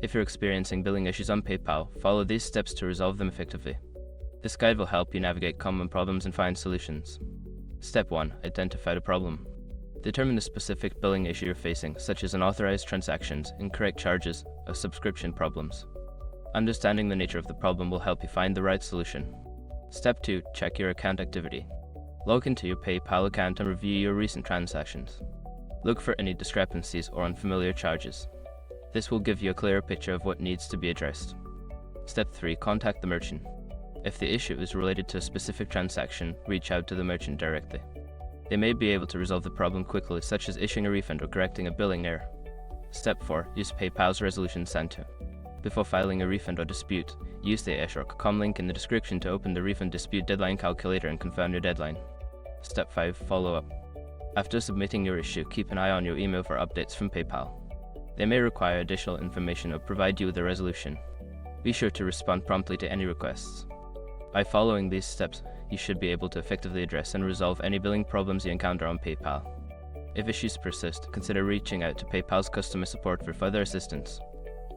If you're experiencing billing issues on PayPal, follow these steps to resolve them effectively. This guide will help you navigate common problems and find solutions. Step 1. Identify the problem. Determine the specific billing issue you're facing, such as unauthorized transactions, incorrect charges, or subscription problems. Understanding the nature of the problem will help you find the right solution. Step 2. Check your account activity. Log into your PayPal account and review your recent transactions. Look for any discrepancies or unfamiliar charges. This will give you a clearer picture of what needs to be addressed. Step 3. Contact the merchant. If the issue is related to a specific transaction, reach out to the merchant directly. They may be able to resolve the problem quickly, such as issuing a refund or correcting a billing error. Step 4. Use PayPal's Resolution Center. Before filing a refund or dispute, use the issue.com link in the description to open the refund dispute deadline calculator and confirm your deadline. Step 5. Follow up. After submitting your issue, keep an eye on your email for updates from PayPal. They may require additional information or provide you with a resolution. Be sure to respond promptly to any requests. By following these steps, you should be able to effectively address and resolve any billing problems you encounter on PayPal. If issues persist, consider reaching out to PayPal's customer support for further assistance.